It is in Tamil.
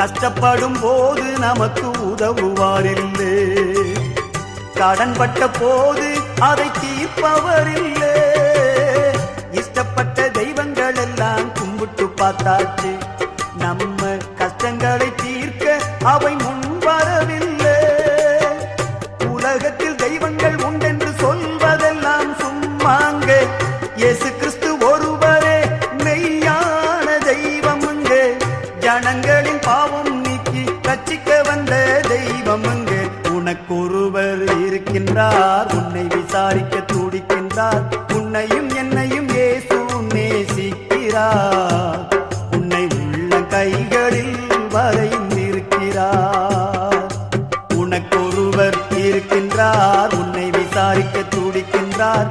கஷ்டப்படும் போது நமக்கு உதவுவாரில்லை, கடன்பட்ட போது அதை தீர்ப்பவரில்லை. இஷ்டப்பட்ட தெய்வங்கள் எல்லாம் கும்பிட்டு பார்த்தாச்சு, நம்ம கஷ்டங்களை தீர்க்க அவை முன்வரவில்லை. உலகத்தில் தெய்வங்கள் உண்டென்று சொல்வதெல்லாம் சும்மாங்க, இயேசு கிறிஸ்து ஒருவரே மெய்யான தெய்வமுங்க. ஜனங்களின் பாவம் நீக்கி ரட்சிக்க வந்த தெய்வமுங்க. உனக்கொருவர் இருக்கின்றார், உன்னை விசாரிக்க துடிக்கின்றார். உன்னையும் என்னையும் இயேசு நேசிக்கிறார், உன்னை உள்ள கைகளில் வரைந்திருக்கிறார். உனக்கொருவர் இருக்கின்றார், உன்னை விசாரிக்க துடிக்கின்றார்.